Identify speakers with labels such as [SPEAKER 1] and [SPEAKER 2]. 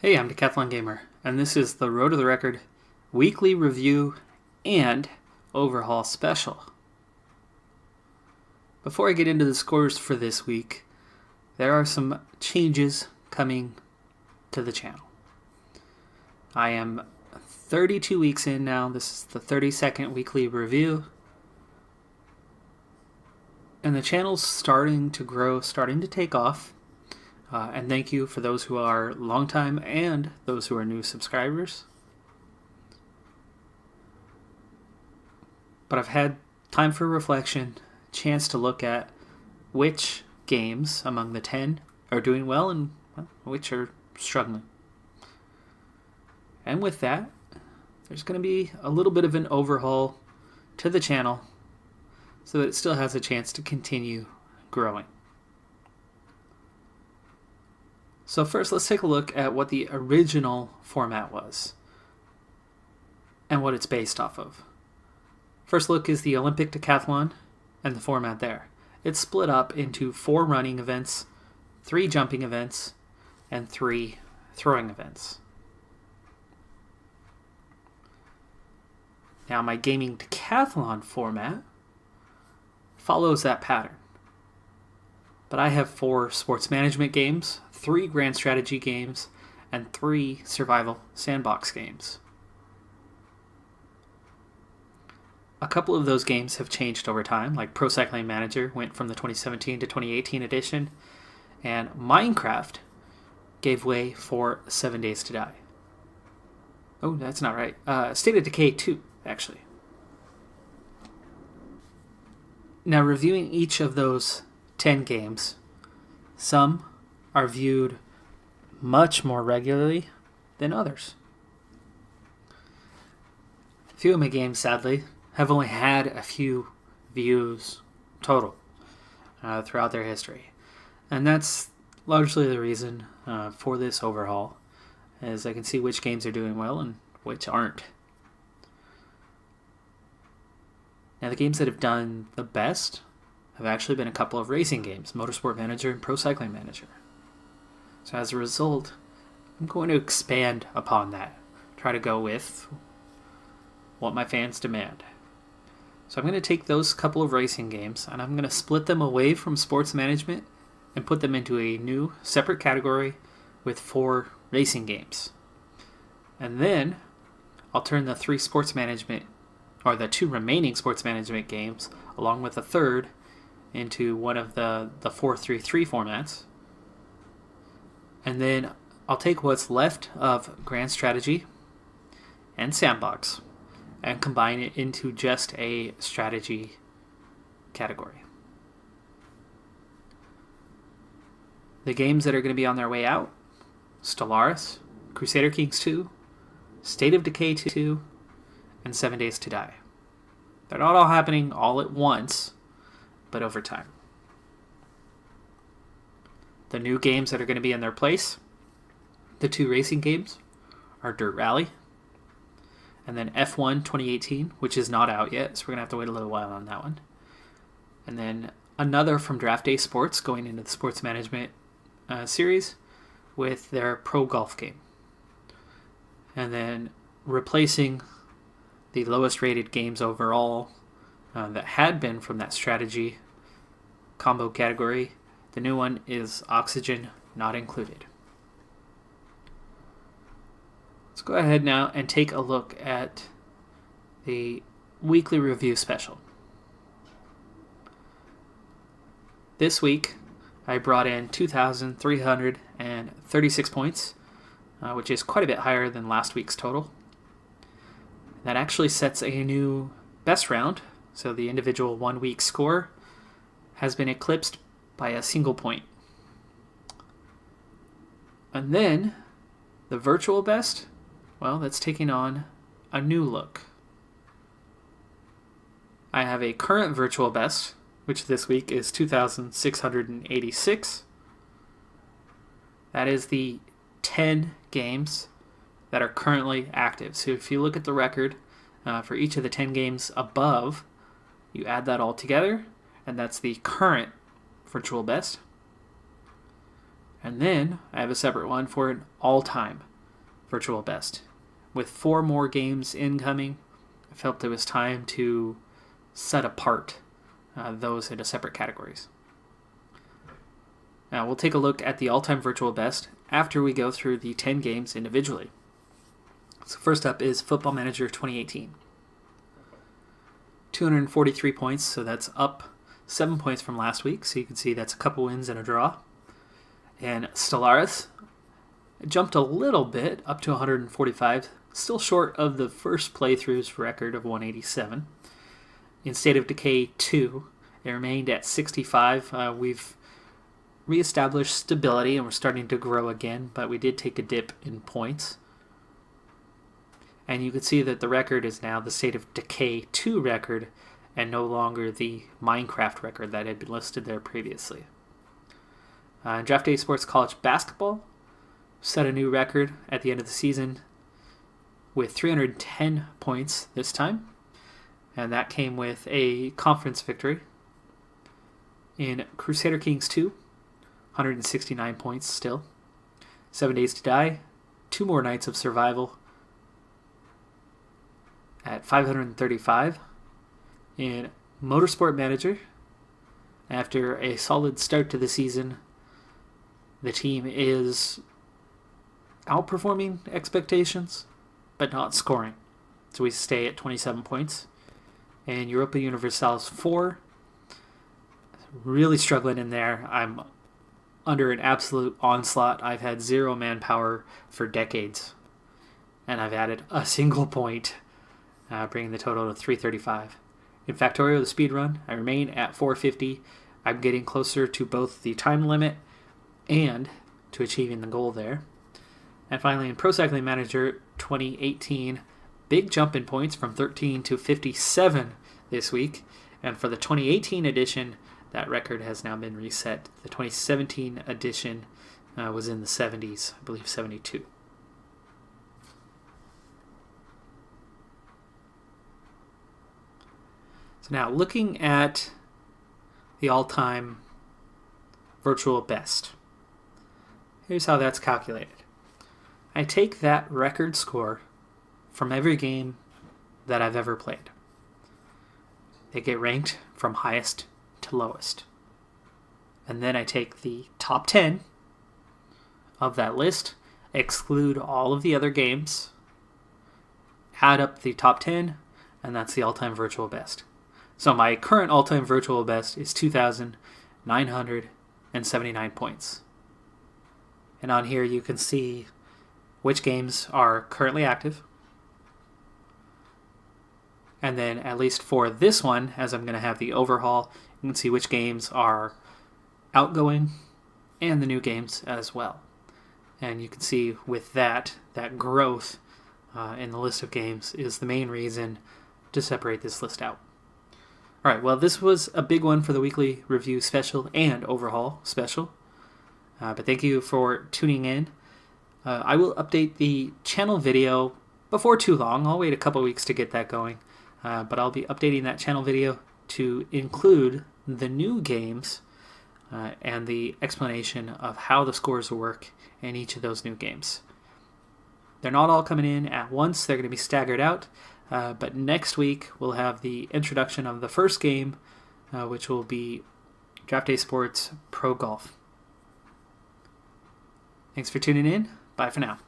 [SPEAKER 1] Hey, I'm Decathlon Gamer, and this is the Road to the Record weekly review and overhaul special. Before I get into the scores for this week, there are some changes coming to the channel. I am 32 weeks in now. This is the 32nd weekly review. And the channel's starting to grow, starting to take off. And thank you for those who are longtime and those who are new subscribers. But I've had time for reflection, chance to look at which games among the 10 are doing well and which are struggling. And with that, there's going to be a little bit of an overhaul to the channel so that it still has a chance to continue growing. So first, let's take a look at what the original format was and what it's based off of. First look is the Olympic Decathlon and the format there. It's split up into 4 running events, 3 jumping events, and 3 throwing events. Now my Gaming Decathlon format follows that pattern. But I have 4 sports management games, 3 grand strategy games, and 3 survival sandbox games. A couple of those games have changed over time, like Pro Cycling Manager went from the 2017 to 2018 edition, and Minecraft gave way for 7 Days to Die. Oh, that's not right. State of Decay 2, actually. Now, reviewing each of those 10 games, some are viewed much more regularly than others. A few of my games, sadly, have only had a few views total throughout their history. And that's largely the reason for this overhaul, as I can see which games are doing well and which aren't. Now, the games that have done the best have actually been a couple of racing games, Motorsport Manager and Pro Cycling Manager. So as a result, I'm going to expand upon that. Try to go with what my fans demand. So I'm going to take those couple of racing games and I'm going to split them away from sports management and put them into a new separate category with 4 racing games. And then I'll turn the 3 sports management, or the 2 remaining sports management games, along with a third, into one of the 4-3-3 formats. And then I'll take what's left of Grand Strategy and Sandbox and combine it into just a strategy category. The games that are going to be on their way out: Stellaris, Crusader Kings 2, State of Decay 2, and 7 Days to Die. They're not all happening all at once, but over time. The new games that are going to be in their place, the 2 racing games, are Dirt Rally, and then F1 2018, which is not out yet, so we're going to have to wait a little while on that one. And then another from Draft Day Sports going into the sports management series with their Pro Golf game. And then replacing the lowest rated games overall that had been from that strategy combo category. The new one is Oxygen Not Included. Let's go ahead now and take a look at the weekly review special. This week, I brought in 2,336 points, which is quite a bit higher than last week's total. That actually sets a new best round, so the individual 1 week score has been eclipsed by a single point. And then the virtual best, well, that's taking on a new look. I have a current virtual best, which this week is 2,686. That is the 10 games that are currently active. So if you look at the record for each of the 10 games above, you add that all together, and that's the current virtual best. And then I have a separate one for an all-time virtual best. With 4 more games incoming, I felt it was time to set apart those into separate categories. Now we'll take a look at the all-time virtual best after we go through the 10 games individually. So first up is Football Manager 2018. 243 points, so that's up 7 points from last week. So you can see that's a couple wins and a draw. And Stellaris jumped a little bit up to 145, still short of the first playthrough's record of 187. In State of Decay 2, it remained at 65. We've reestablished stability and we're starting to grow again, but we did take a dip in points. And you can see that the record is now the State of Decay 2 record and no longer the Minecraft record that had been listed there previously. Draft Day Sports College Basketball set a new record at the end of the season with 310 points this time, and that came with a conference victory. In Crusader Kings 2, 169 points still. 7 Days to Die, 2 more nights of survival at 535. In Motorsport Manager, after a solid start to the season, the team is outperforming expectations, but not scoring. So we stay at 27 points. And Europa Universalis 4, really struggling in there. I'm under an absolute onslaught. I've had 0 manpower for decades, and I've added a single point, bringing the total to 335. In Factorio, the speed run, I remain at 450. I'm getting closer to both the time limit and to achieving the goal there. And finally, in Pro Cycling Manager 2018, big jump in points from 13 to 57 this week. And for the 2018 edition, that record has now been reset. The 2017 edition was in the 70s, I believe 72. So now, looking at the all-time virtual best, here's how that's calculated. I take that record score from every game that I've ever played. They get ranked from highest to lowest. And then I take the top 10 of that list, exclude all of the other games, add up the top 10, and that's the all-time virtual best. So my current all-time virtual best is 2,979 points. And on here you can see which games are currently active. And then at least for this one, as I'm going to have the overhaul, you can see which games are outgoing and the new games as well. And you can see with that growth in the list of games is the main reason to separate this list out. All right, well, this was a big one for the weekly review special and overhaul special. But thank you for tuning in. I will update the channel video before too long. I'll wait a couple weeks to get that going. But I'll be updating that channel video to include the new games and the explanation of how the scores work in each of those new games. They're not all coming in at once. They're going to be staggered out. But next week, we'll have the introduction of the first game, which will be Draft Day Sports Pro Golf. Thanks for tuning in. Bye for now.